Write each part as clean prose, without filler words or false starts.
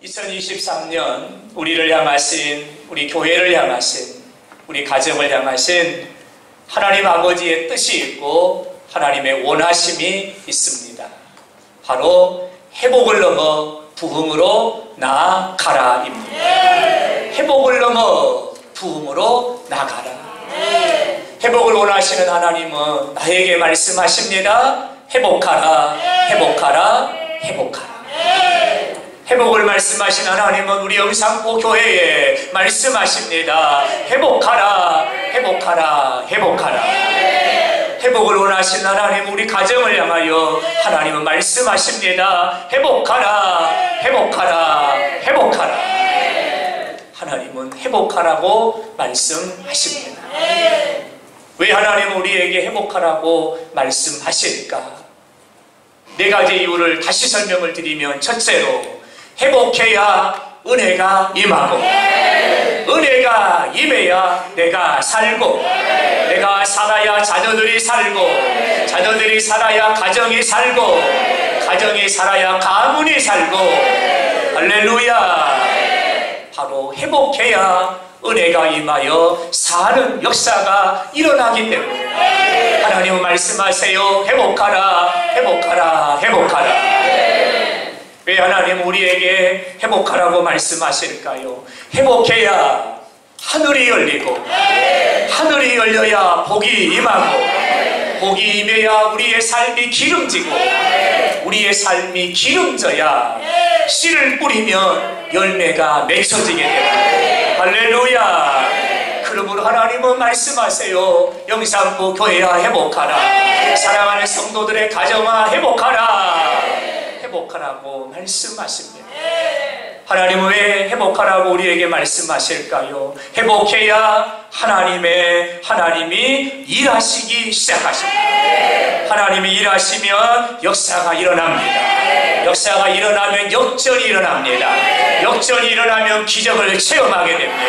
2023년 우리를 향하신, 우리 교회를 향하신, 우리 가정을 향하신 하나님 아버지의 뜻이 있고 하나님의 원하심이 있습니다. 바로 회복을 넘어 부흥으로 나아가라입니다. 회복을 넘어 부흥으로 나아가라. 회복을 원하시는 하나님은 나에게 말씀하십니다. 회복하라, 회복하라, 회복하라. 회복을 말씀하신 하나님은 우리 영상보 교회에 말씀하십니다. 회복하라, 회복하라, 회복하라. 회복을 원하신 하나님, 우리 가정을 향하여 하나님은 말씀하십니다. 회복하라, 회복하라, 회복하라. 하나님은 회복하라고 말씀하십니다. 왜 하나님은 우리에게 회복하라고 말씀하실까? 네 가지 이유를 다시 설명을 드리면, 첫째로 회복해야 은혜가 임하고, 은혜가 임해야 내가 살고, 내가 살아야 자녀들이 살고, 자녀들이 살아야 가정이 살고, 가정이 살아야 가문이 살고. 할렐루야. 바로 회복해야 은혜가 임하여 사는 역사가 일어나기 때문에 하나님은 말씀하세요. 회복하라, 회복하라, 회복하라. 왜 하나님 우리에게 회복하라고 말씀하실까요? 회복해야 하늘이 열리고, 하늘이 열려야 복이 임하고, 복이 임해야 우리의 삶이 기름지고, 우리의 삶이 기름져야 씨를 뿌리면 열매가 맺혀지게 됩니다. 할렐루야. 그러므로 하나님은 말씀하세요. 영산포 교회야 회복하라. 사랑하는 성도들의 가정아 회복하라. 회복하라고 말씀하십니다. 하나님은 왜 회복하라고 우리에게 말씀하실까요? 회복해야 하나님이 일하시기 시작하십니다. 하나님이 일하시면 역사가 일어납니다. 역사가 일어나면 역전이 일어납니다. 역전이 일어나면 기적을 체험하게 됩니다.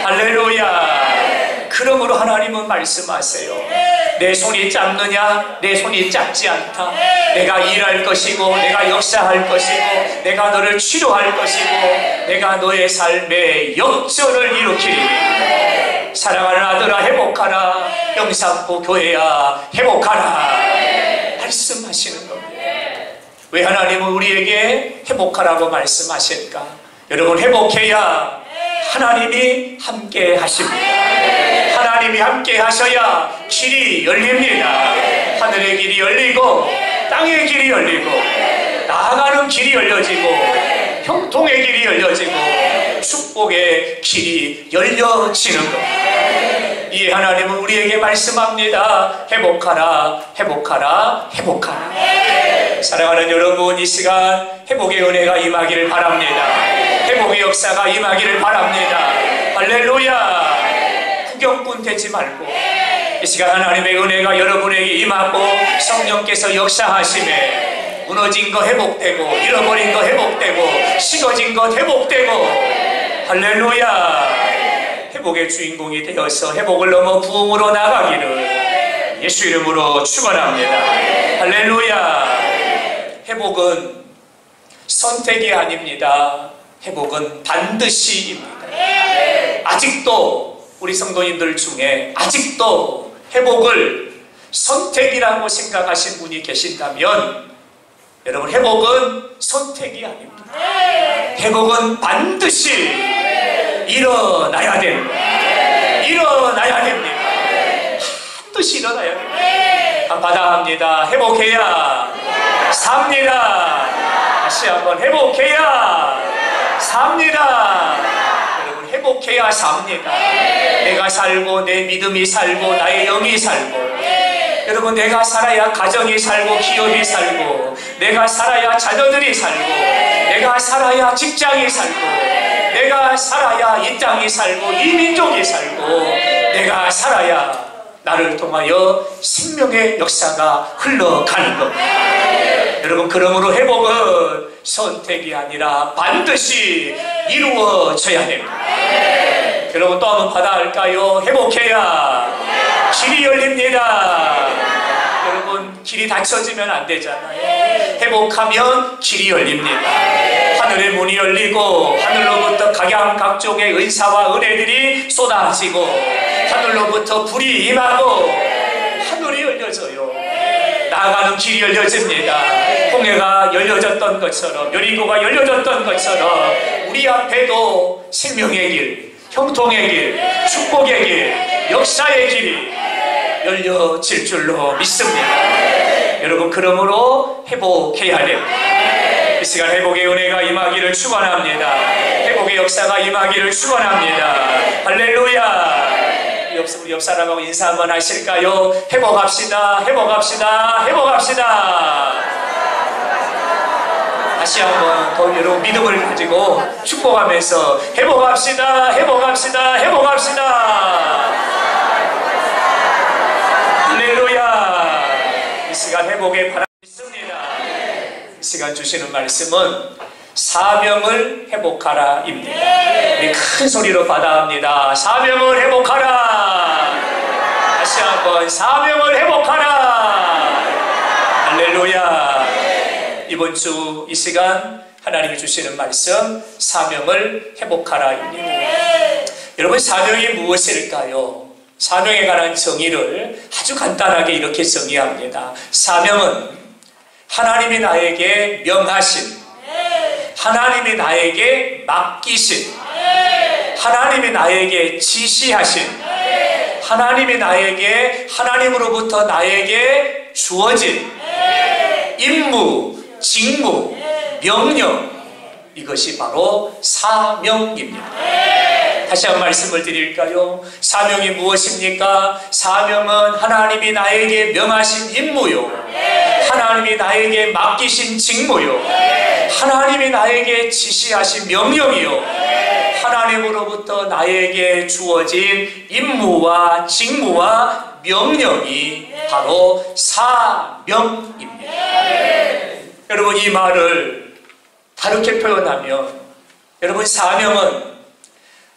할렐루야. 그러므로 하나님은 말씀하세요. 내 손이 짧느냐? 내 손이 짧지 않다. 내가 일할 것이고, 내가 역사할 것이고, 내가 너를 치료할 것이고, 내가 너의 삶에 역전을 일으키리. 사랑하는 아들아 회복하라. 영산포 교회야 회복하라. 말씀하시는 겁니다. 왜 하나님은 우리에게 회복하라고 말씀하실까? 여러분, 회복해야 하나님이 함께 하십니다. 하나님이 함께 하셔야 길이 열립니다. 하늘의 길이 열리고, 땅의 길이 열리고, 나아가는 길이 열려지고, 형통의 길이 열려지고, 축복의 길이 열려지는 것. 이 하나님은 우리에게 말씀합니다. 회복하라, 회복하라, 회복하라. 사랑하는 여러분, 이 시간 회복의 은혜가 임하기를 바랍니다. 회복의 역사가 임하기를 바랍니다. 할렐루야. 구경꾼 되지 말고, 이 시간 하나님의 은혜가 여러분에게 임하고 성령께서 역사하심에 무너진 거 회복되고, 잃어버린 거 회복되고, 식어진 것 회복되고. 할렐루야. 회복의 주인공이 되어서 회복을 넘어 부흥으로 나가기를 예수 이름으로 축원합니다. 할렐루야. 회복은 선택이 아닙니다. 회복은 반드시입니다. 아직도 우리 성도님들 중에 아직도 회복을 선택이라고 생각하신 분이 계신다면, 여러분, 회복은 선택이 아닙니다. 회복은 반드시 일어나야 됩니다. 일어나야 됩니다. 반드시 일어나야 됩니다. 받아합니다. 회복해야 삽니다. 다시 한번 회복해야 삽니다. 여러분, 회복해야 삽니다. 내가 살고, 내 믿음이 살고, 나의 영이 살고, 여러분, 내가 살아야 가정이 살고, 기업이 살고, 내가 살아야 자녀들이 살고, 내가 살아야 직장이 살고, 내가 살아야 이 땅이 살고, 이 민족이 살고, 내가 살아야 나를 통하여 생명의 역사가 흘러가는 겁니다. 여러분, 그러므로 회복은 선택이 아니라 반드시 이루어져야 됩니다. 여러분, 또 한번 받아할까요? 회복해야 길이 열립니다. 여러분, 길이 닫혀지면 안 되잖아요. 회복하면 길이 열립니다. 하늘의 문이 열리고 하늘로부터 각양각종의 은사와 은혜들이 쏟아지고 하늘로부터 불이 임하고 하늘이 열려져요. 나아가는 길이 열려집니다. 홍해가 열려졌던 것처럼, 여리고가 열려졌던 것처럼 우리 앞에도 생명의 길, 형통의 길, 축복의 길, 역사의 길이 열려질 줄로 믿습니다. 여러분, 그러므로 회복해야 됩니다. 이 시간 회복의 은혜가 임하기를 축원합니다. 회복의 역사가 임하기를 축원합니다. 할렐루야. 우리 옆 사람하고 인사 한번 하실까요? 회복합시다, 회복합시다, 회복합시다. 다시 한번 더 여러분 믿음을 가지고 축복하면서 회복합시다, 회복합시다, 회복합시다. 할렐루야. 이 시간 회복의 바람이 있습니다. 이 시간 주시는 말씀은 사명을 회복하라 입니다. 우리 큰 소리로 받아합니다. 사명을 회복하라. 다시 한번 사명을 회복하라. 할렐루야. 이번 주 이 시간 하나님이 주시는 말씀 사명을 회복하라 입니다. 여러분, 사명이 무엇일까요? 사명에 관한 정의를 아주 간단하게 이렇게 정의합니다. 사명은 하나님이 나에게 명하신, 하나님이 나에게 맡기신, 하나님이 나에게 지시하신, 하나님이 나에게, 하나님으로부터 나에게 주어진 임무, 직무, 명령, 이것이 바로 사명입니다. 다시 한 말씀을 드릴까요? 사명이 무엇입니까? 사명은 하나님이 나에게 명하신 임무요, 하나님이 나에게 맡기신 직무요, 하나님이 나에게 지시하신 명령이요, 하나님으로부터 나에게 주어진 임무와 직무와 명령이 바로 사명입니다. 여러분, 이 말을 다르게 표현하면, 여러분, 사명은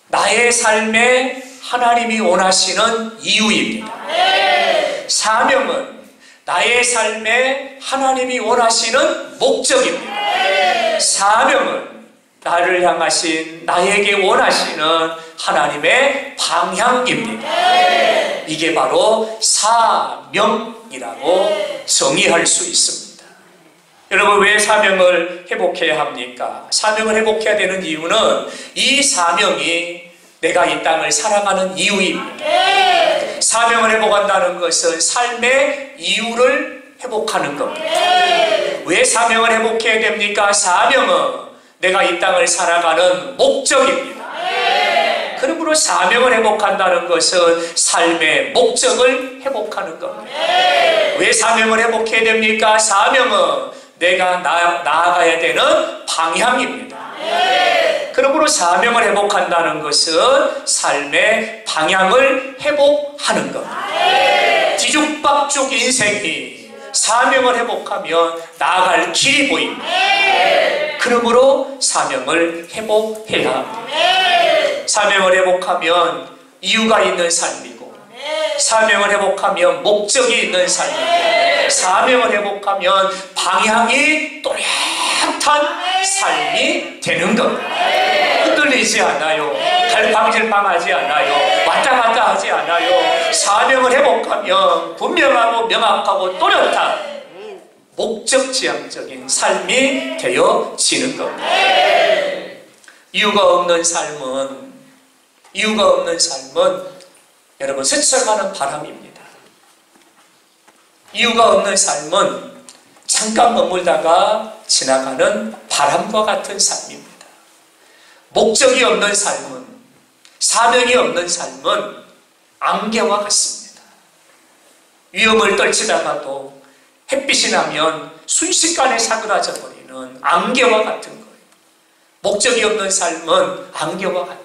나의 삶에 하나님이 원하시는 이유입니다. 사명은 나의 삶에 하나님이 원하시는 목적입니다. 사명은 나를 향하신, 나에게 원하시는 하나님의 방향입니다. 이게 바로 사명이라고 정의할 수 있습니다. 여러분, 왜 사명을 회복해야 합니까? 사명을 회복해야 되는 이유는 이 사명이 내가 이 땅을 살아가는 이유입니다. 사명을 회복한다는 것은 삶의 이유를 회복하는 겁니다. 왜 사명을 회복해야 됩니까? 사명은 내가 이 땅을 살아가는 목적입니다. 그러므로 사명을 회복한다는 것은 삶의 목적을 회복하는 겁니다. 왜 사명을 회복해야 됩니까? 사명은 내가 나아가야 되는 방향입니다. 그러므로 사명을 회복한다는 것은 삶의 방향을 회복하는 겁니다. 뒤죽박죽 인생이 사명을 회복하면 나아갈 길이 보입니다. 그러므로 사명을 회복해야 합니다. 사명을 회복하면 이유가 있는 삶이고, 사명을 회복하면 목적이 있는 삶이고, 사명을 회복하면 방향이 또렷한 삶이 되는 겁니다. 흔들리지 않아요. 갈팡질팡하지 않아요. 왔다 갔다 하지 않아요. 사명을 회복하면 분명하고 명확하고 또렷한 목적지향적인 삶이 되어지는 겁니다. 이유가 없는 삶은 여러분 스쳐가는 바람입니다. 이유가 없는 삶은 잠깐 머물다가 지나가는 바람과 같은 삶입니다. 목적이 없는 삶은, 사명이 없는 삶은 안개와 같습니다. 위험을 떨치다가도 햇빛이 나면 순식간에 사그라져 버리는 안개와 같은 거예요. 목적이 없는 삶은 안개와 같아요.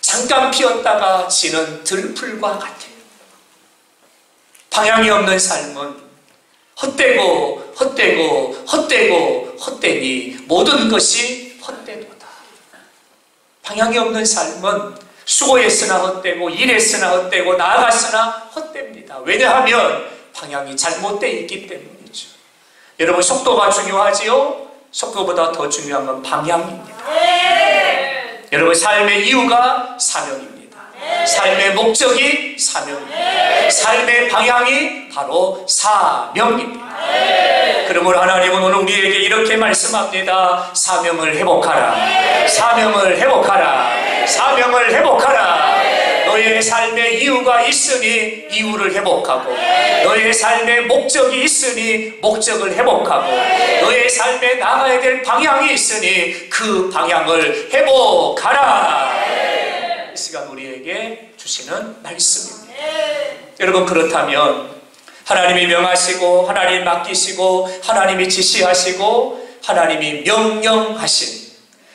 잠깐 피었다가 지는 들풀과 같아요. 방향이 없는 삶은 헛되고 헛되고 헛되고 헛되니 모든 것이 헛되도다. 방향이 없는 삶은 수고했으나 헛되고 일했으나 헛되고 나아갔으나 헛됩니다. 왜냐하면 방향이 잘못되어 있기 때문이죠. 여러분, 속도가 중요하지요? 속도보다 더 중요한 건 방향입니다. 여러분, 삶의 이유가 사명입니다. 삶의 목적이 사명입니다. 삶의 방향이 바로 사명입니다. 그러므로 하나님은 오늘 우리에게 이렇게 말씀합니다. 사명을 회복하라. 사명을 회복하라. 사명을 회복하라. 너의 삶의 이유가 있으니 이유를 회복하고, 너의 삶의 목적이 있으니 목적을 회복하고, 너의 삶에 나가야 될 방향이 있으니 그 방향을 회복하라. 이 시간 우리에게 주시는 말씀입니다. 여러분, 그렇다면 하나님이 명하시고 하나님이 맡기시고 하나님이 지시하시고 하나님이 명령하신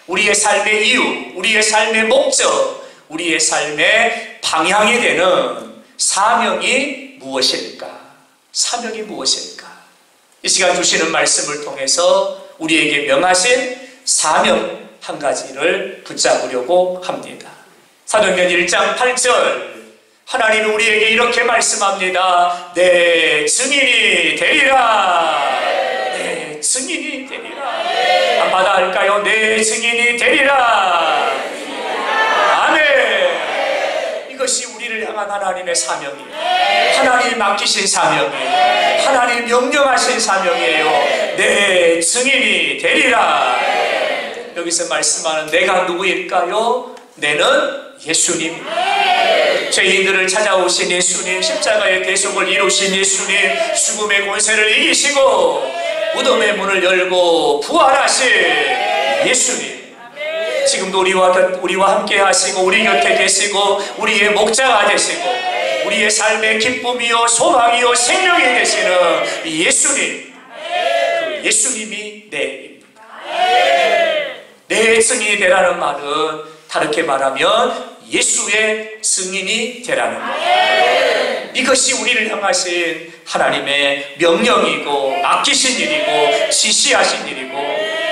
우리의 삶의 이유, 우리의 삶의 목적, 우리의 삶의 방향이 되는 사명이 무엇일까? 사명이 무엇일까? 이 시간 주시는 말씀을 통해서 우리에게 명하신 사명 한 가지를 붙잡으려고 합니다. 사도행전 1장 8절, 하나님이 우리에게 이렇게 말씀합니다. 내 증인이 되리라. 내 증인이 되리라. 한번 할까요? 내 증인이 되리라. 아멘. 이것이 우리를 향한 하나님의 사명이에요. 하나님이 맡기신 사명이에요. 하나님이 명령하신 사명이에요. 내 증인이 되리라. 여기서 말씀하는 내가 누구일까요? 내는 예수님. 죄인들을 찾아오신 예수님, 십자가의 대속을 이루신 예수님, 죽음의 권세를 이기시고 무덤의 문을 열고 부활하신 예수님. 지금도 우리와 함께 하시고 우리 곁에 계시고 우리의 목자가 되시고 우리의 삶의 기쁨이요 소망이요 생명이 되시는 예수님. 그 예수님이 내입니다. 내 증인이 되라는 말은 다르게 말하면 예수의 증인이 되라는 거예요. 이것이 우리를 향하신 하나님의 명령이고 맡기신 일이고 지시하신 일이고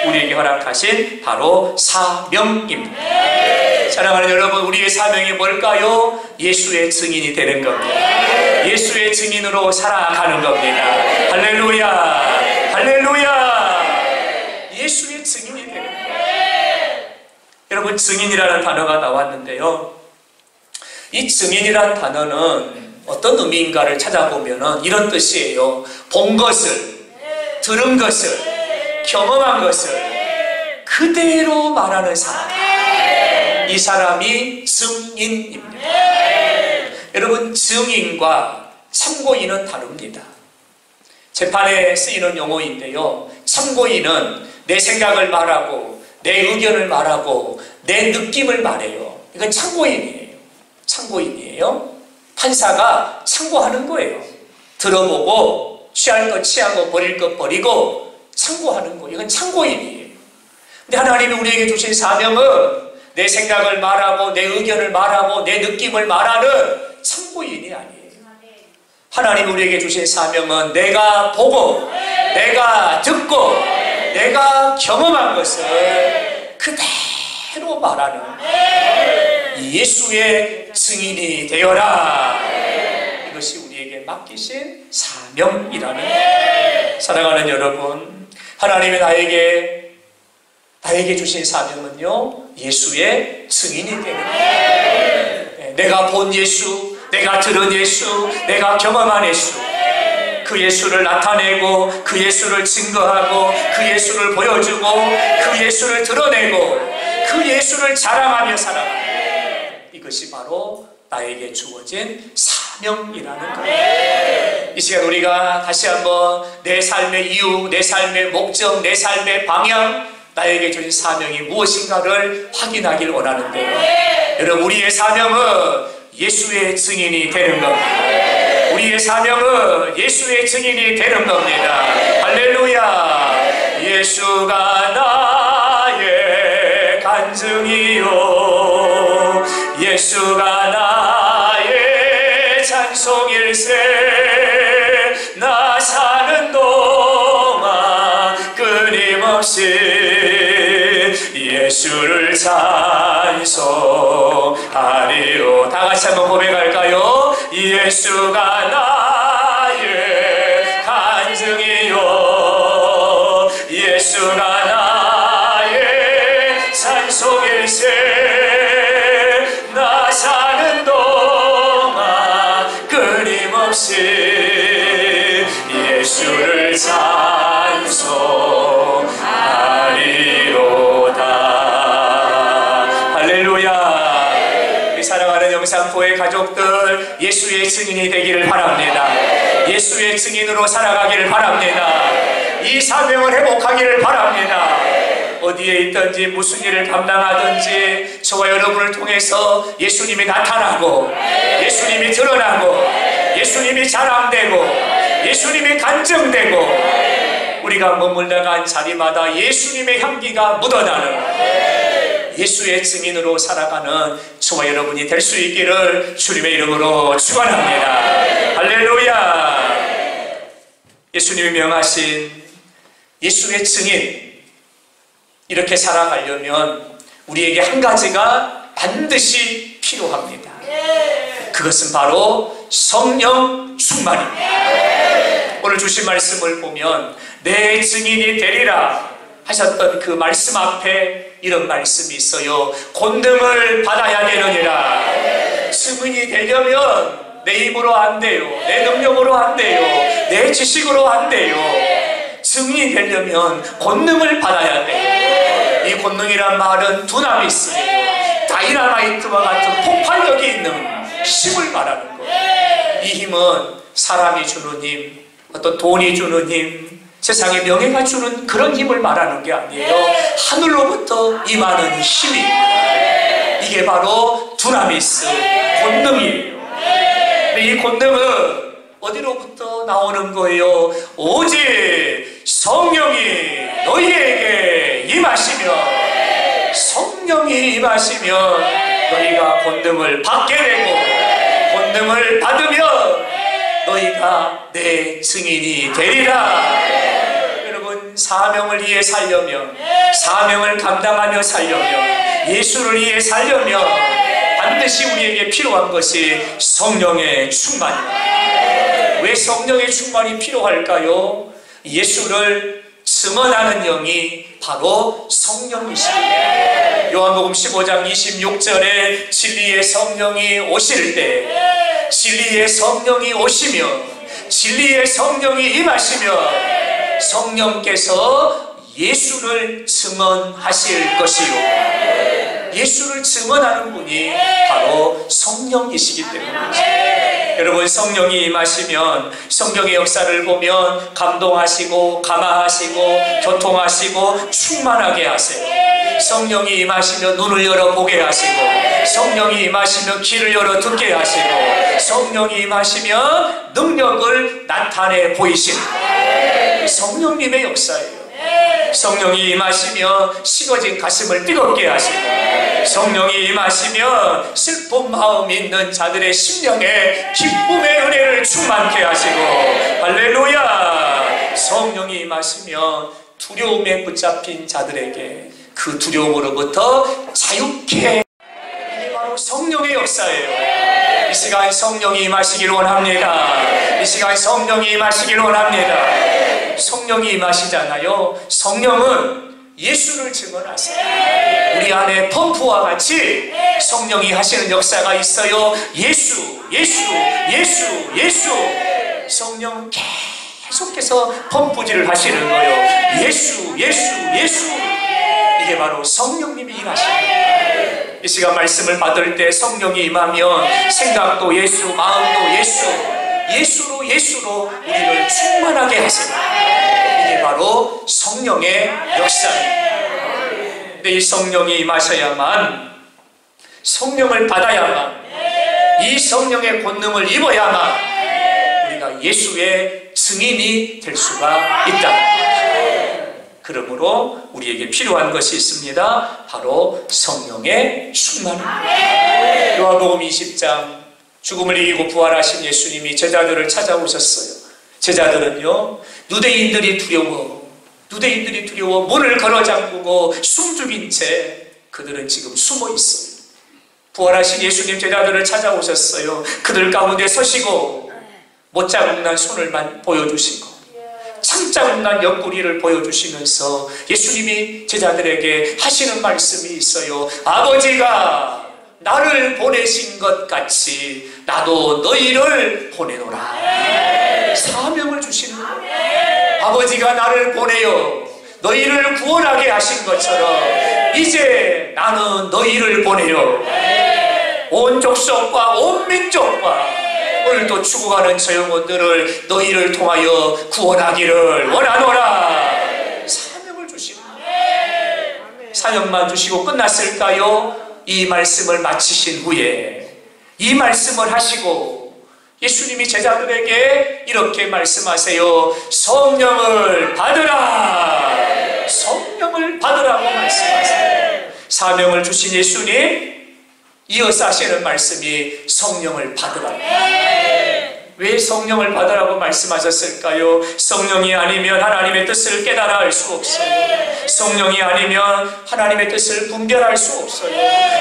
우리에게 허락하신 바로 사명입니다. 사랑하는 여러분, 우리의 사명이 뭘까요? 예수의 증인이 되는 겁니다. 예수의 증인으로 살아가는 겁니다. 할렐루야, 할렐루야. 예수의 증인이 되는 겁니다. 여러분, 증인이라는 단어가 나왔는데요, 이 증인이라는 단어는 어떤 의미인가를 찾아보면 이런 뜻이에요. 본 것을, 들은 것을, 경험한 것을 그대로 말하는 사람. 이 사람이 증인입니다. 여러분, 증인과 참고인은 다릅니다. 재판에 쓰이는 용어인데요, 참고인은 내 생각을 말하고 내 의견을 말하고 내 느낌을 말해요. 이건 참고인이에요. 참고인이에요. 판사가 참고하는 거예요. 들어보고 취할 것 취하고 버릴 것 버리고 참고하는 거. 이건 참고인이에요. 근데 하나님이 우리에게 주신 사명은 내 생각을 말하고 내 의견을 말하고 내 느낌을 말하는 참고인이 아니에요. 하나님이 우리에게 주신 사명은 내가 보고 내가 듣고 내가 경험한 것을 그대로 말하는 예수의 증인이 되어라. 이것이 우리에게 맡기신 사명이라는. 사랑하는 여러분, 하나님이 나에게 주신 사명은요, 예수의 증인이 되는 거예요. 내가 본 예수, 내가 들은 예수, 내가 경험한 예수, 그 예수를 나타내고 그 예수를 증거하고 그 예수를 보여주고 그 예수를 드러내고 그 예수를 자랑하며 살아가는, 이것이 바로 나에게 주어진 사명이라는 거예요. 이 시간 우리가 다시 한번 내 삶의 이유, 내 삶의 목적, 내 삶의 방향, 나에게 주신 사명이 무엇인가를 확인하길 원하는데요, 여러분, 우리의 사명은 예수의 증인이 되는 겁니다. 우리의 사명은 예수의 증인이 되는 겁니다. 할렐루야. 예수가 나의 간증이요, 예수가 나의 찬송일세. 나 사는 동안 끊임없이 예수를 찬송하리요. 다 같이 한번 고백할까요? 예수가 나의 간증이요, 예수가 나의 산속일세. 나 사는 동안 끊임없이 예수를 찬송하리로다. 할렐루야. 우리 사랑하는 영산포의 가족들, 예수의 증인이 되기를 바랍니다. 예수의 증인으로 살아가기를 바랍니다. 이 사명을 회복하기를 바랍니다. 어디에 있든지 무슨 일을 감당하든지 저와 여러분을 통해서 예수님이 나타나고, 예수님이 드러나고, 예수님이 자랑되고, 예수님이 간증되고, 우리가 머물러간 자리마다 예수님의 향기가 묻어나는 예수의 증인으로 살아가는 저와 여러분이 될 수 있기를 주님의 이름으로 축원합니다. 할렐루야. 예수님이 명하신 예수의 증인, 이렇게 살아가려면 우리에게 한 가지가 반드시 필요합니다. 그것은 바로 성령 충만입니다. 오늘 주신 말씀을 보면 내 증인이 되리라 하셨던 그 말씀 앞에 이런 말씀이 있어요. 권능을 받아야 되느니라. 증인이 되려면 내 힘으로 안 돼요. 내 능력으로 안 돼요. 내 지식으로 안 돼요. 증인이 되려면 권능을 받아야 돼요. 이 권능이란 말은 두나미스예요. 다이나마이트와 같은 폭발력이 있는 힘을 말하는 거예요. 이 힘은 사람이 주는 힘, 어떤 돈이 주는 힘, 세상의 명예가 주는 그런 힘을 말하는 게 아니에요. 하늘로부터 임하는 힘이, 이게 바로 두나미스, 권능이에요. 근데 이 권능은 어디로부터 나오는 거예요? 오직 성령이 너희에게 임하시면, 성령이 임하시면 너희가 권능을 받게 되고, 권능을 받으면 너희가 내 증인이 되리라. 여러분, 사명을 위해 살려면, 사명을 감당하며 살려면, 예수를 위해 살려면 반드시 우리에게 필요한 것이 성령의 충만입니다. 왜 성령의 충만이 필요할까요? 예수를 증언하는 영이 바로 성령이십니다. 요한복음 15장 26절에 진리의 성령이 오실 때, 진리의 성령이 오시며 진리의 성령이 임하시며 성령께서 예수를 증언하실 것이요. 예수를 증언하는 분이 바로 성령이시기 때문이죠. 여러분, 성령이 임하시면 성령의 역사를 보면 감동하시고 감화하시고 교통하시고 충만하게 하세요. 성령이 임하시면 눈을 열어 보게 하시고, 성령이 임하시면 귀를 열어 듣게 하시고, 성령이 임하시면 능력을 나타내 보이시는 성령님의 역사예요. 성령이 임하시면 식어진 가슴을 뜨겁게 하시고, 성령이 임하시면 슬픈 마음 있는 자들의 심령에 기쁨의 은혜를 충만케 하시고, 할렐루야. 성령이 임하시면 두려움에 붙잡힌 자들에게 그 두려움으로부터 자유케, 이게 바로 성령의 역사예요. 이 시간 성령이 임하시기를 원합니다. 이 시간 성령이 임하시기를 원합니다. 성령이 임하시잖아요. 성령은 예수를 증언하세요. 우리 안에 펌프와 같이 성령이 하시는 역사가 있어요. 예수, 예수, 예수, 예수. 성령은 계속해서 펌프질을 하시는 거예요. 예수, 예수, 예수. 이게 바로 성령님이 일하시는 거예요. 이 시간 말씀을 받을 때 성령이 임하면 생각도 예수, 마음도 예수, 예수로 예수로 우리를 충만하게 하세요. 이게 바로 성령의 역사입니다. 근데 이 성령이 임하셔야만, 성령을 받아야만, 이 성령의 권능을 입어야만 우리가 예수의 증인이 될 수가 있다. 그러므로 우리에게 필요한 것이 있습니다. 바로 성령의 충만입니다. 요한복음 20장, 죽음을 이기고 부활하신 예수님이 제자들을 찾아오셨어요. 제자들은요, 유대인들이 두려워 문을 걸어 잠그고 숨죽인 채 그들은 지금 숨어 있어요. 부활하신 예수님 제자들을 찾아오셨어요. 그들 가운데 서시고 못자국난 손을 보여주시고 창자국난 옆구리를 보여주시면서 예수님이 제자들에게 하시는 말씀이 있어요. 아버지가 나를 보내신 것 같이 나도 너희를 보내노라. 사명을 주시는 거예요. 아버지가 나를 보내어 너희를 구원하게 하신 것처럼 이제 나는 너희를 보내어 온 족속과 온 민족과 오늘도 죽어가는 저 영혼들을 너희를 통하여 구원하기를 원하노라. 사명을 주시는 거예요. 사명만 주시고 끝났을까요? 이 말씀을 마치신 후에 이 말씀을 하시고 예수님이 제자들에게 이렇게 말씀하세요. 성령을 받으라. 성령을 받으라고 말씀하세요. 사명을 주신 예수님 이어서 하시는 말씀이 성령을 받으라. 왜 성령을 받으라고 말씀하셨을까요? 성령이 아니면 하나님의 뜻을 깨달아 알 수 없어요. 성령이 아니면 하나님의 뜻을 분별할 수 없어요.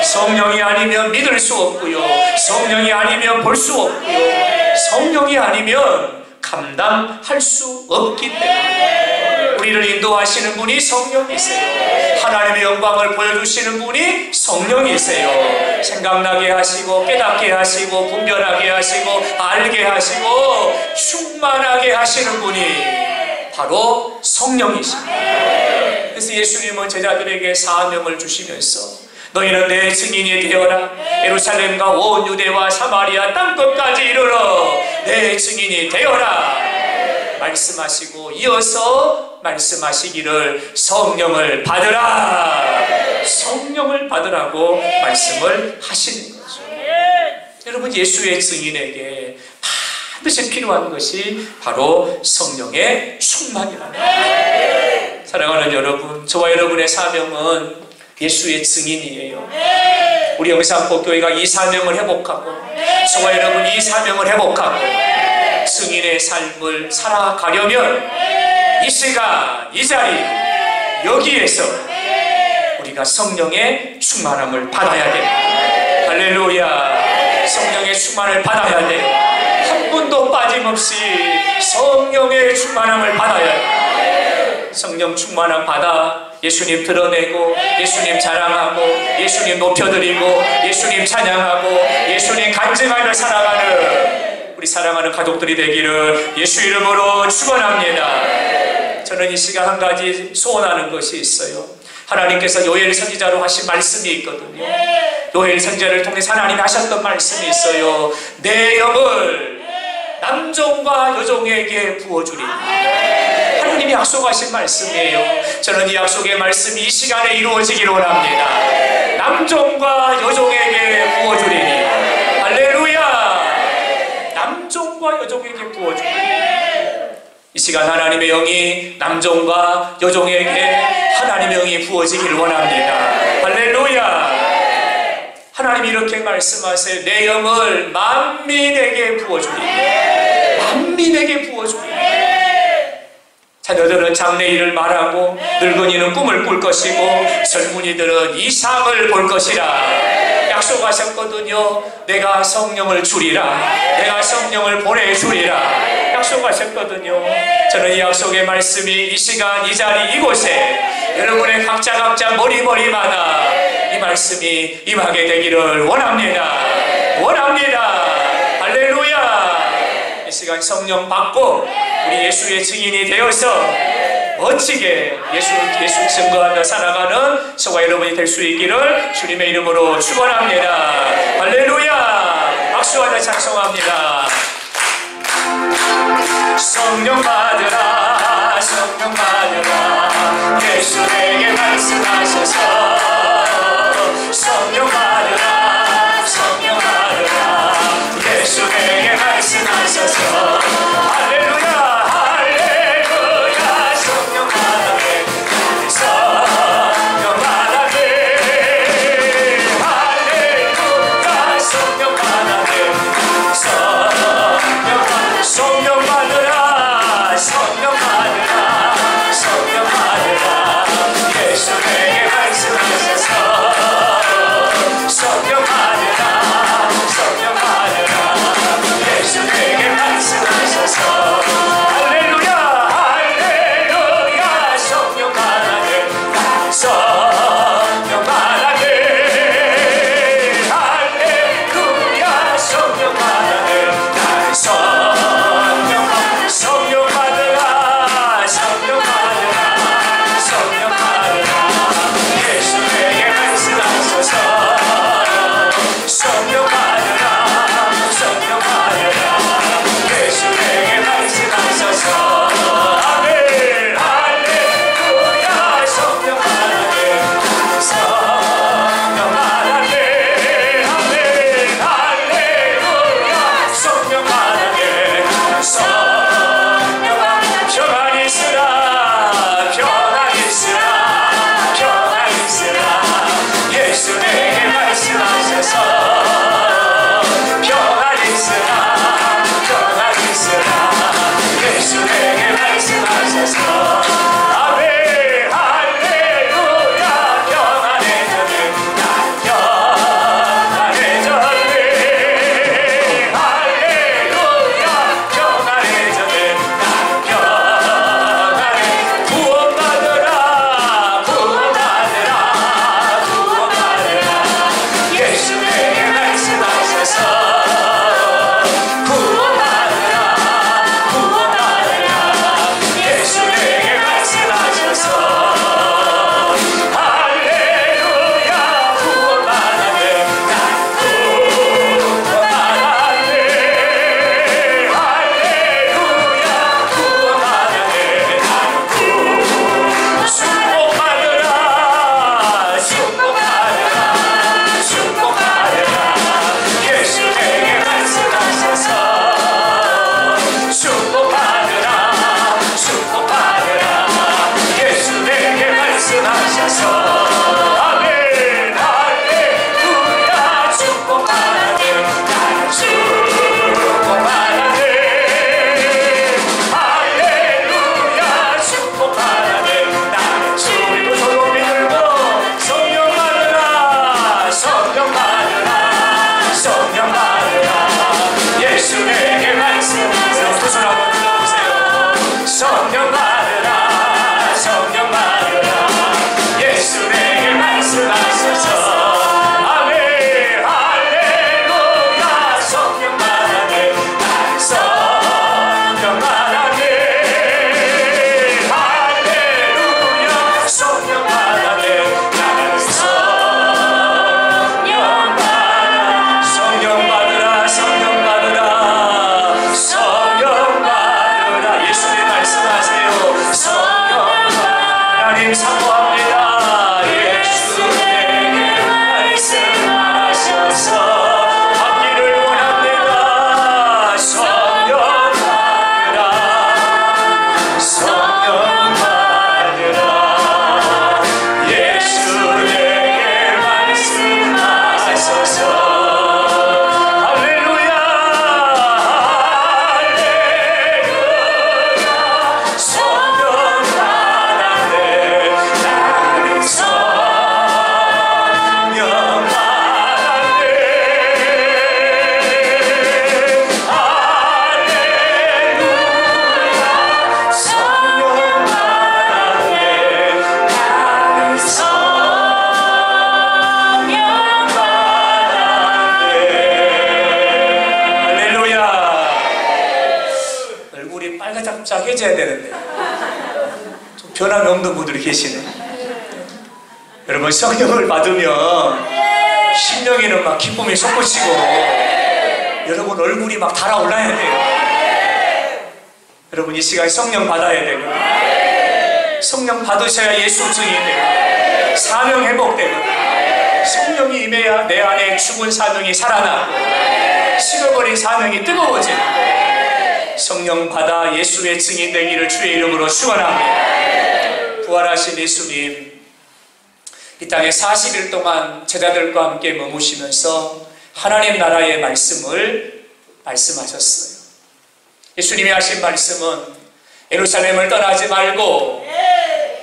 성령이 아니면 믿을 수 없고요. 성령이 아니면 볼 수 없고요. 성령이 아니면 감당할 수 없기 때문에 우리를 인도하시는 분이 성령이세요. 하나님의 영광을 보여주시는 분이 성령이세요. 생각나게 하시고 깨닫게 하시고 분별하게 하시고 알게 하시고 충만하게 하시는 분이 바로 성령이십니다. 그래서 예수님은 제자들에게 사명을 주시면서 너희는 내 증인이 되어라. 예루살렘과 온 유대와 사마리아 땅끝까지 이르러 내 증인이 되어라 말씀하시고 이어서 말씀하시기를 성령을 받으라. 성령을 받으라고 말씀을 하시는 거죠. 여러분, 예수의 증인에게 반드시 필요한 것이 바로 성령의 충만이라는 거예요. 사랑하는 여러분, 저와 여러분의 사명은 예수의 증인이에요. 우리 영산포교회가 이 사명을 회복하고 저와 여러분이 이 사명을 회복하고 증인의 삶을 살아가려면 이 시간 이 자리 여기에서 우리가 성령의 충만함을 받아야 돼요. 할렐루야. 성령의 충만을 받아야 돼요. 한 분도 빠짐없이 성령의 충만함을 받아야 돼요. 성령 충만함 받아 예수님 드러내고 예수님 자랑하고 예수님 높여드리고 예수님 찬양하고 예수님 간증하며 살아가는 우리 사랑하는 가족들이 되기를 예수 이름으로 축원합니다. 저는 이 시간 한 가지 소원하는 것이 있어요. 하나님께서 요엘 선지자로 하신 말씀이 있거든요. 요엘 선지자를 통해서 하나님이 하셨던 말씀이 있어요. 내 영을 남종과 여종에게 부어주리. 하나님이 약속하신 말씀이에요. 저는 이 약속의 말씀이 이 시간에 이루어지기를 원합니다. 남종과 여종에게 부어주리니. 할렐루야. 남종과 여종에게 부어주리니. 이 시간 하나님의 영이 남종과 여종에게 하나님의 영이 부어지기를 원합니다. 할렐루야. 하나님이 이렇게 말씀하세요. 내 영을 만민에게 부어주리니. 만민에게 부어주리니. 자녀들은 장래일을 말하고 늙은이는 꿈을 꿀 것이고 젊은이들은 이상을 볼 것이라 약속하셨거든요. 내가 성령을 주리라. 내가 성령을 보내주리라 약속하셨거든요. 저는 이 약속의 말씀이 이 시간 이 자리 이곳에 여러분의 각자 머리마다 이 말씀이 임하게 되기를 원합니다. 할렐루야. 이 시간 성령 받고 우리 예수의 증인이 되어서 멋지게 예수 증거하며 살아가는 저와 여러분이 될 수 있기를 주님의 이름으로 축원합니다. 할렐루야. 박수하며 찬송합니다. 성령 받으라. 성령 받으라. 예수 내게 말씀하셔서 성령 받으라. 성령 받으라. 예수 내게 말씀하셔서 성령 받으라. 성령 받으라. 성령 받으라. 아멘 할렐루야 축복하네 나는 축복하네 할렐루야 축복하네 나는 우리도 서로 믿들고 성령 받으라 성령 받으라 성령 받으라 예수 내게 말씀하세요. 두 손 한번 들어보세요. 성령 받으라 성령 받으라 예수 내게 말씀하소서. 아멘 할렐루야 성령 받으네 나는 성령 받으네 할렐루야 성령 받으네 나는 성령 받으라 성령 받으라 성령 받으라 성령 받으라 예수님 말씀하세요. 성령 하나님 사모합니다. 예수 내게 말씀하셔서 받기를 원합니다. 성령 받으라 성령 받으라 예수 내게 말씀하셔서 할렐루야 할렐루야 성령 받았네 나는 성령 받았네 할렐루야 성령 받았네 나는 성령 받았네 할렐루야. 얼굴이 빨갛짝해져야 되는데 좀 변함이 없는 분들이 계시네. 여러분 성령을 받으면 심령에는 막 기쁨이 솟구치고 여러분 얼굴이 막 달아올라야 돼요. 여러분 이 시간에 성령 받아야 되고 성령 받으셔야 예수 증인이 되고 사명 회복되고 성령이 임해야 내 안에 죽은 사명이 살아나고 식어버린 사명이 뜨거워지고 성령 받아 예수의 증인 되기를 주의 이름으로 축원합니다. 부활하신 예수님 이 땅에 40일 동안 제자들과 함께 머무시면서 하나님 나라의 말씀을 말씀하셨어요. 예수님이 하신 말씀은 예루살렘을 떠나지 말고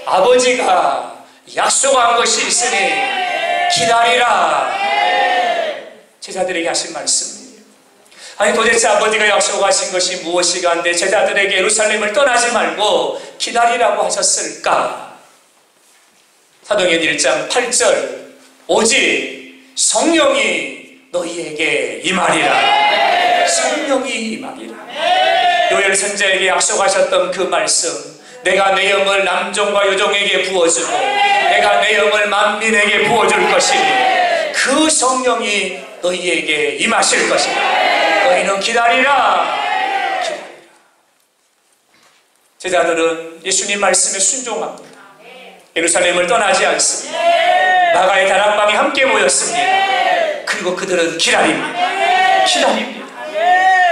아버지가 약속한 것이 있으니 기다리라 제자들에게 하신 말씀이에요. 아니 도대체 아버지가 약속하신 것이 무엇이가 한데 제자들에게 예루살렘을 떠나지 말고 기다리라고 하셨을까? 사도행전 1장 8절 오직 성령이 너희에게 임하리라. 성령이 임하리라. 요엘 선지자에게 약속하셨던 그 말씀, 내가 내 영을 남종과 여종에게 부어주고 내가 내 영을 만민에게 부어줄 것이니 그 성령이 너희에게 임하실 것이다. 너희는 기다리라. 제자들은 예수님 말씀에 순종합니다. 예루살렘을 떠나지 않습니다. 나가의 다락방에 함께 모였습니다. 그리고 그들은 기다립니다. 기다립니다.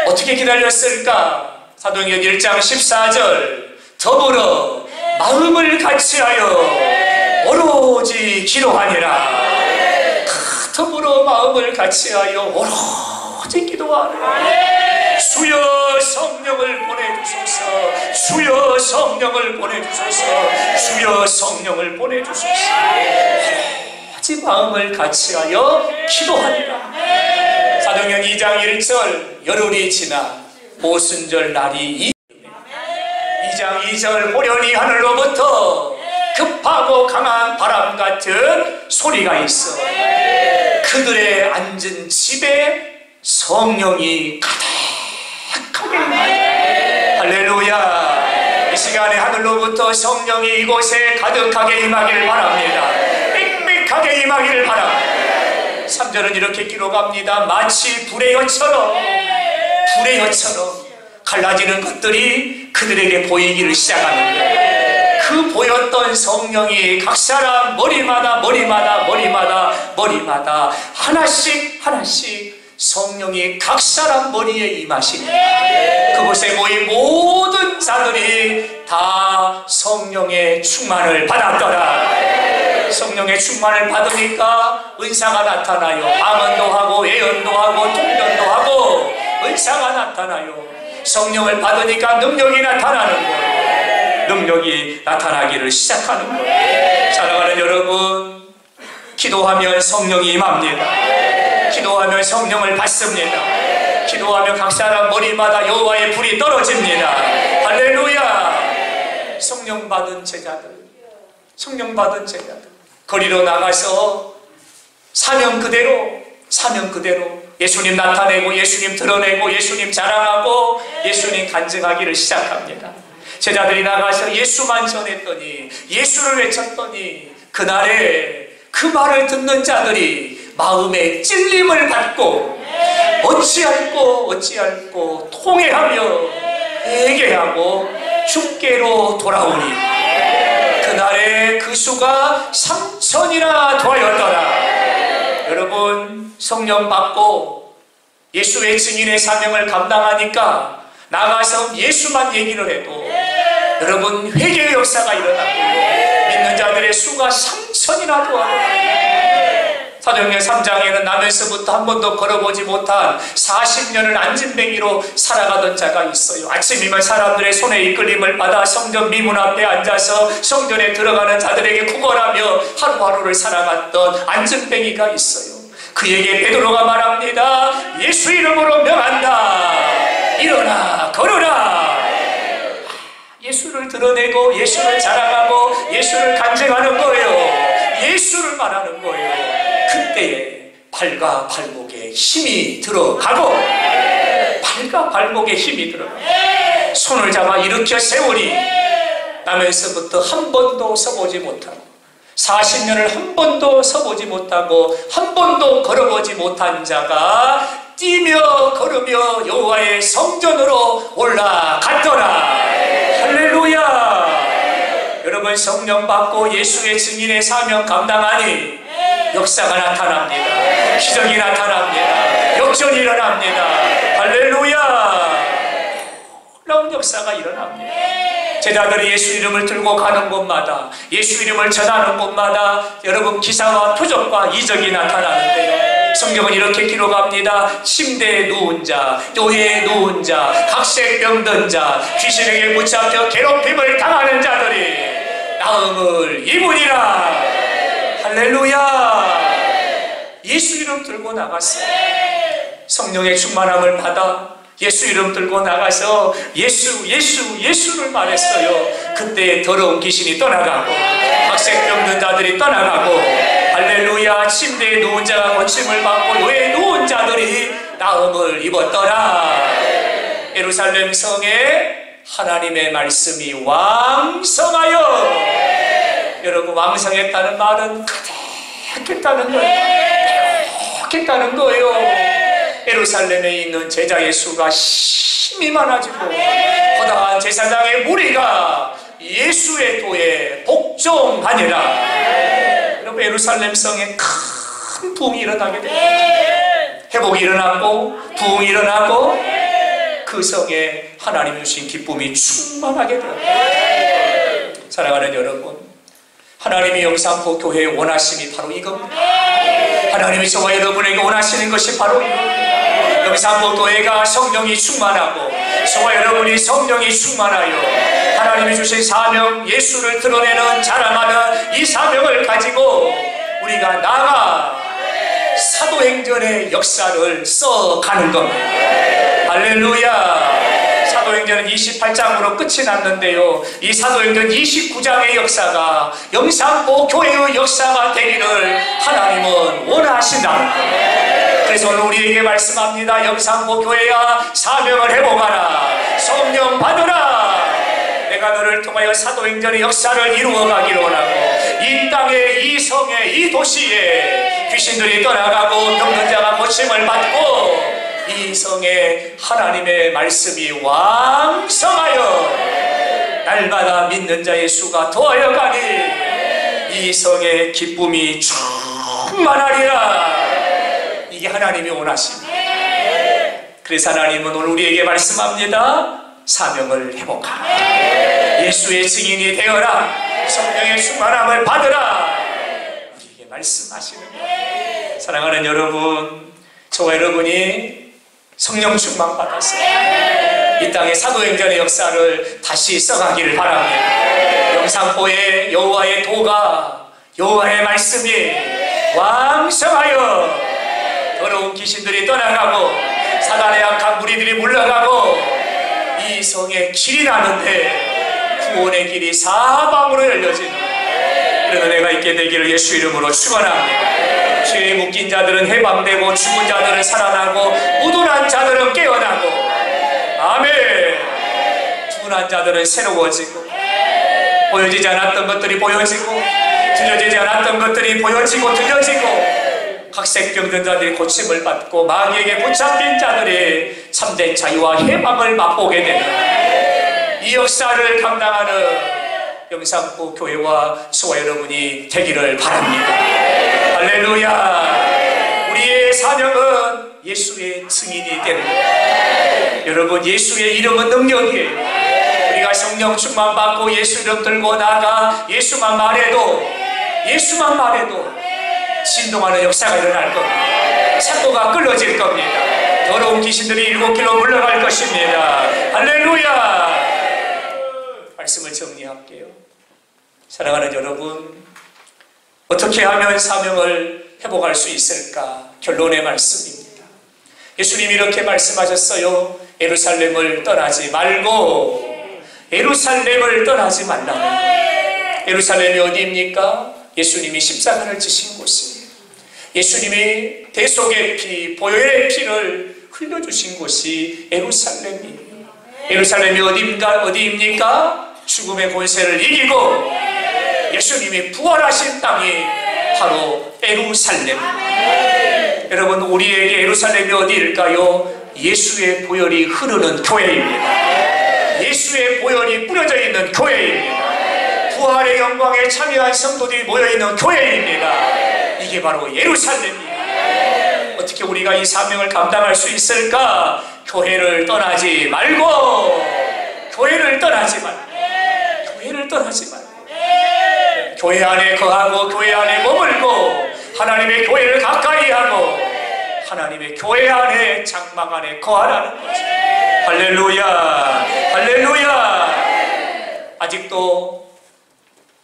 어떻게 기다렸을까? 사도행전 1장 14절 더불어 마음을 같이하여 오로지 기도하니라. 더불어 마음을 같이하여 오로지 기도하니라. 주여 성령을 보내주소서. 주여 성령을 보내주소서. 주여 성령을 보내주소서. 오로지 마음을 같이하여 기도하니라. 사도행전 2장 1절 열흘이 지나 오순절 날이 2장 2절 호련히 하늘로부터 급하고 강한 바람 같은 소리가 있어 그들의 앉은 집에 성령이 가득하게 임하니. 할렐루야. 이 시간에 하늘로부터 성령이 이곳에 가득하게 임하기를 바랍니다. 빽빽하게 임하기를 바랍니다. 3절은 이렇게 기록합니다. 마치 불의 혀처럼 갈라지는 것들이 그들에게 보이기를 시작하는데 그 보였던 성령이 각 사람 머리마다 하나씩 성령이 각 사람 머리에 임하시니 그곳에 모인 모든 자들이 다 성령의 충만을 받았더라. 성령의 충만을 받으니까 은사가 나타나요. 방언도 하고 예언도 하고 통변도 하고 은사가 나타나요. 성령을 받으니까 능력이 나타나는 거예요. 능력이 나타나기를 시작하는 거예요. 사랑하는 여러분, 기도하면 성령이 임합니다. 기도하면 성령을 받습니다. 기도하면 각 사람 머리마다 여호와의 불이 떨어집니다. 할렐루야. 성령 받은 제자들, 성령 받은 제자들 거리로 나가서 사명 그대로 예수님 나타내고 예수님 드러내고 예수님 자랑하고 예수님 간증하기를 시작합니다. 제자들이 나가서 예수만 전했더니, 예수를 외쳤더니 그날에 그 말을 듣는 자들이 마음에 찔림을 받고 어찌할꼬 통회하며 회개하고 주께로 돌아오니 그날에 그 수가 3,000이나 되었더라. 여러분, 성령 받고 예수의 증인의 사명을 감당하니까 나가서 예수만 얘기를 해도 여러분 회개의 역사가 일어나고 믿는 자들의 수가 3,000이나 되었더라. 사도행전 3장에는 나면서부터 한 번도 걸어보지 못한 40년을 안진뱅이로 살아가던 자가 있어요. 아침이면 사람들의 손에 이끌림을 받아 성전 미문 앞에 앉아서 성전에 들어가는 자들에게 구걸하며 하루하루를 살아갔던 안진뱅이가 있어요. 그에게 베드로가 말합니다. 예수 이름으로 명한다. 일어나 걸어라. 예수를 드러내고 예수를 자랑하고 예수를 간증하는 거예요. 예수를 말하는 거예요. 그때에 발과 발목에 힘이 들어가고 손을 잡아 일으켜 세우니 나면서부터 한 번도 서보지 못하고 40년을 한 번도 서보지 못하고 한 번도 걸어보지 못한 자가 뛰며 걸으며 여호와의 성전으로 올라갔더라. 할렐루야. 여러분, 성령 받고 예수의 증인의 사명 감당하니 역사가 나타납니다. 기적이 나타납니다. 역전이 일어납니다. 할렐루야. 놀라운 역사가 일어납니다. 제자들이 예수 이름을 들고 가는 곳마다, 예수 이름을 전하는 곳마다 여러분 기사와 표적과 이적이 나타나는데요. 성경은 이렇게 기록합니다. 침대에 누운 자, 묘에 누운 자, 각색병든 자, 귀신에게 붙잡혀 괴롭힘을 당하는 자들이 나음을 입으리라. 할렐루야. 예수 이름 들고 나갔어요. 성령의 충만함을 받아 예수 이름 들고 나가서 예수를 말했어요. 그때 더러운 귀신이 떠나가고 각색병든 자들이 떠나가고 할렐루야. 침대에 누운 자가 고침을 받고 묘에 누운 자들이 나음을 입었더라. 예루살렘 성에 하나님의 말씀이 왕성하여, 여러분 왕성했다는 말은 가득했다는 거예요. 가득했다는 거예요. 예루살렘에 있는 제자의 수가 힘이 많아지고 허다한 제사장의 무리가 예수의 도에 복종하니라. 여러분, 예루살렘 성에 큰 부흥이 일어나게 됩니다. 회복이 일어나고 부흥이 일어나고 그 성에 하나님 주신 기쁨이 충만하게 됩니다. 사랑하는 여러분, 하나님이 영산포 교회의 원하심이 바로 이겁니다. 하나님이 저와 여러분에게 원하시는 것이 바로 이겁니다. 영산포 교회가 성령이 충만하고 저와 여러분이 성령이 충만하여 하나님이 주신 사명, 예수를 드러내는 자랑하는 이 사명을 가지고 우리가 나아가 사도행전의 역사를 써가는 겁니다. 할렐루야. 사도행전은 28장으로 끝이 났는데요, 이 사도행전 29장의 역사가 영산포 교회의 역사가 되기를 하나님은 원하신다. 그래서 오늘 우리에게 말씀합니다. 영산포 교회야, 사명을 회복하라. 성령 받으라. 내가 너를 통하여 사도행전의 역사를 이루어가기를 원하고 이 땅에, 이 성에, 이 도시에 귀신들이 떠나가고 병든 자가 고침을 받고 이 성에 하나님의 말씀이 왕성하여 날마다 믿는 자의 수가 더하여가니 이 성에 기쁨이 충만하리라. 이게 하나님이 원하십니다. 그래서 하나님은 오늘 우리에게 말씀합니다. 사명을 회복하라. 예수의 증인이 되어라. 성령의 충만함을 받으라. 말씀하시는 거예요. 사랑하는 여러분, 저와 여러분이 성령 충만 받아서 이 땅의 사도행전의 역사를 다시 써가기를 바랍니다. 영상포에 여호와의 도가, 여호와의 말씀이 왕성하여 더러운 귀신들이 떠나가고 사단의 악한 무리들이 물러가고 이 성에 길이 나는데 구원의 길이 사방으로 열려지는 이런 은혜가 있게 되기를 예수 이름으로 축원합니다. 죄에 묶인 자들은 해방되고 죽은 자들은 살아나고 우둔한 자들은 깨어나고 아멘. 둔한 자들은 새로워지고 보여지지 않았던 것들이 보여지고 들려지지 않았던 것들이 보여지고 들려지고 각색병든 자들이 고침을 받고 마귀에게 붙잡힌 자들이 참된 자유와 해방을 맛보게 되는 이 역사를 감당하는 영상포 교회와 저와 여러분이 되기를 바랍니다. 할렐루야. 우리의 사명은 예수의 증인이 되는 거예요. 여러분, 예수의 이름은 능력이에요. 우리가 성령 충만 받고 예수 이름 들고 나가 예수만 말해도 진동하는 역사가 일어날 겁니다. 사도가 끌어질 겁니다. 더러운 귀신들이 7길로 물러갈 것입니다. 할렐루야. 말씀을 정리할게요. 사랑하는 여러분, 어떻게 하면 사명을 회복할 수 있을까? 결론의 말씀입니다. 예수님이 이렇게 말씀하셨어요. 예루살렘을 떠나지 말고, 예루살렘을 떠나지 말라는 거예요. 예루살렘이 어디입니까? 예수님이 십자가를 지신 곳이에요. 예수님이 대속의 피, 보혈의 피를 흘려주신 곳이 예루살렘이에요. 예루살렘이 어디입니까? 죽음의 권세를 이기고 예수님이 부활하신 땅이 바로 예루살렘. 여러분, 우리에게 예루살렘이 어디일까요? 예수의 보혈이 흐르는 교회입니다. 예수의 보혈이 뿌려져 있는 교회입니다. 부활의 영광에 참여한 성도들이 모여있는 교회입니다. 이게 바로 예루살렘입니다. 어떻게 우리가 이 사명을 감당할 수 있을까? 교회를 떠나지 말고, 교회를 떠나지 말고, 교회 안에 거하고 교회 안에 머물고 하나님의 교회를 가까이 하고 하나님의 교회 안에 장막 안에 거하라는 거죠. 할렐루야. 할렐루야. 아직도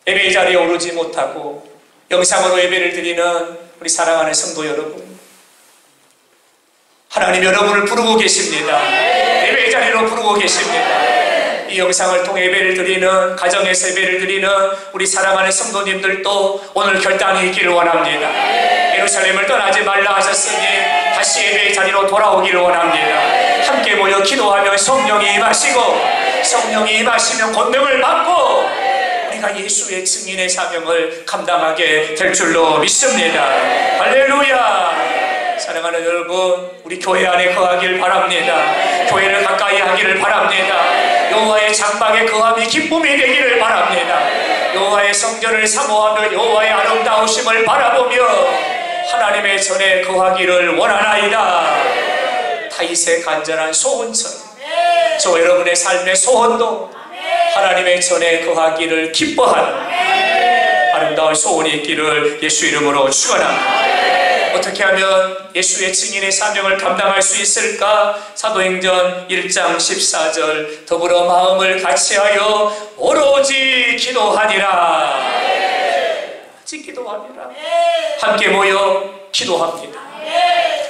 예배의 자리에 오르지 못하고 영상으로 예배를 드리는 우리 사랑하는 성도 여러분, 하나님 여러분을 부르고 계십니다. 예배의 자리로 부르고 계십니다. 이 영상을 통해 예배를 드리는, 가정에서 예배를 드리는 우리 사랑하는 성도님들도 오늘 결단이 있기를 원합니다. 예루살렘을 떠나지 말라 하셨으니 다시 예배의 자리로 돌아오기를 원합니다. 함께 모여 기도하며 성령이 임하시고, 성령이 임하시면 권능을 받고 우리가 예수의 증인의 사명을 감당하게 될 줄로 믿습니다. 할렐루야. 사랑하는 여러분, 우리 교회 안에 거하길 바랍니다. 교회를 가까이 하기를 바랍니다. 여호와의 장막에 거함이 기쁨이 되기를 바랍니다. 여호와의 성전을 사모하며 여호와의 아름다우심을 바라보며 하나님의 전에 거하기를 원하나이다. 다윗의 간절한 소원처럼 저 여러분의 삶의 소원도 하나님의 전에 거하기를 기뻐하는 아름다운 소원이 있기를 예수 이름으로 축원합니다. 어떻게 하면 예수의 증인의 사명을 감당할 수 있을까? 사도행전 1장 14절 더불어 마음을 같이하여 오로지 기도하니라. 오로지 기도하니라. 함께 모여 기도합니다.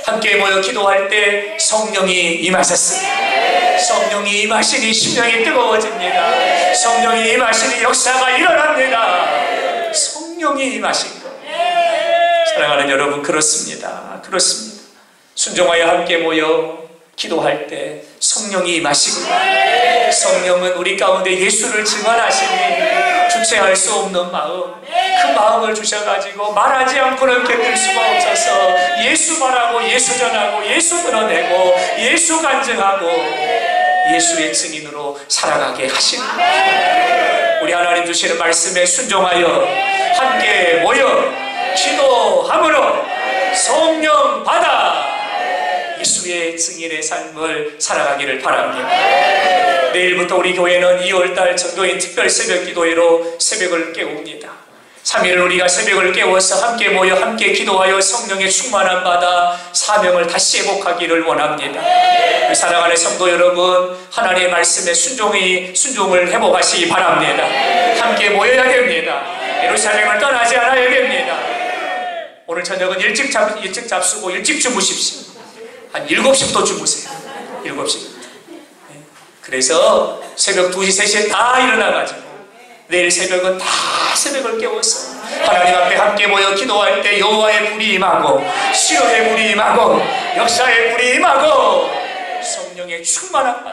함께 모여 기도할 때 성령이 임하셨습니다. 성령이 임하시니 심령이 뜨거워집니다. 성령이 임하시니 역사가 일어납니다. 성령이 임하신 것. 사랑하는 여러분, 그렇습니다. 순종하여 함께 모여 기도할 때 성령이 임하시고, 성령은 우리 가운데 예수를 증언하시니 주체할 수 없는 마음, 그 마음을 주셔가지고 말하지 않고는 견딜 수가 없어서 예수 말하고 예수 전하고 예수 드러내고 예수 간증하고 예수의 증인으로 살아가게 하십니다. 우리 하나님 주시는 말씀에 순종하여 함께 모여 기도함으로 성령 받아 예수의 증인의 삶을 살아가기를 바랍니다. 내일부터 우리 교회는 2월달 전도인 특별 새벽 기도회로 새벽을 깨웁니다. 3일 우리가 새벽을 깨워서 함께 모여 함께 기도하여 성령의 충만함 받아 사명을 다시 회복하기를 원합니다. 사랑하는 성도 여러분, 하나님의 말씀에 순종을 회복하시기 바랍니다. 함께 모여야 됩니다. 예루살렘을 떠나지 않아야 됩니다. 오늘 저녁은 일찍 잡수고 일찍 주무십시오. 한 7시부터 주무세요. 7시. 그래서 새벽 2시, 3시에 다 일어나가지고 내일 새벽은 다 새벽을 깨워서 하나님 앞에 함께 모여 기도할 때 여호와의 불이 임하고 시로의 불이 임하고 역사의 불이 임하고 성령의 충만한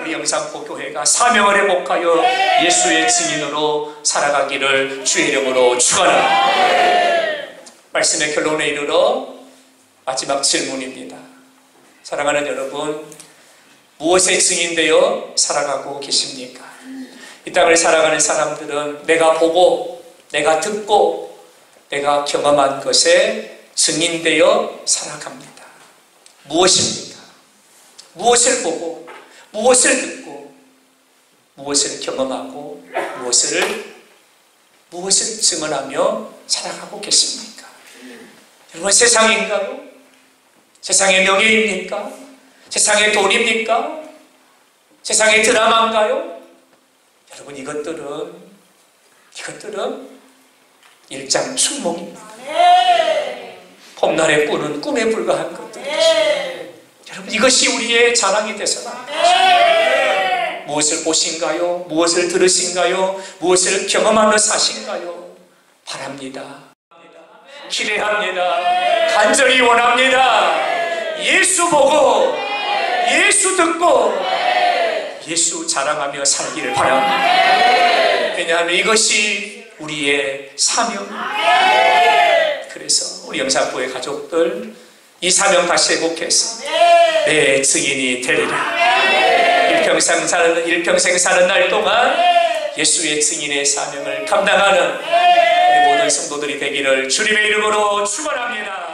우리 영산포 교회가 사명을 회복하여 예수의 증인으로 살아가기를 주의 이름으로 축원합니다. 말씀의 결론에 이르러 마지막 질문입니다. 사랑하는 여러분, 무엇의 증인되어 살아가고 계십니까? 이 땅을 살아가는 사람들은 내가 보고 내가 듣고 내가 경험한 것에 증인되어 살아갑니다. 무엇입니까? 무엇을 보고 무엇을 듣고 무엇을 경험하고 무엇을 증언하며 살아가고 계십니까? 여러분, 세상인가요? 세상의 명예입니까? 세상의 돈입니까? 세상의 드라마인가요? 여러분, 이것들은 일장춘몽입니다. 봄날의 꿈은 꿈에 불과한 것들이죠. 여러분, 이것이 우리의 자랑이 되서는 안 되죠. 무엇을 보신가요? 무엇을 들으신가요? 무엇을 경험하며 사신가요? 바랍니다. 기대합니다. 간절히 원합니다. 예수 보고 예수 듣고 예수 자랑하며 살기를 바랍니다. 왜냐하면 이것이 우리의 사명입니다. 그래서 우리 영산포의 가족들 이 사명 다시 회복해서 내 증인이 되리라. 일평생 사는 날 동안 예수의 증인의 사명을 감당하는 우리 모든 성도들이 되기를 주님의 이름으로 축원합니다.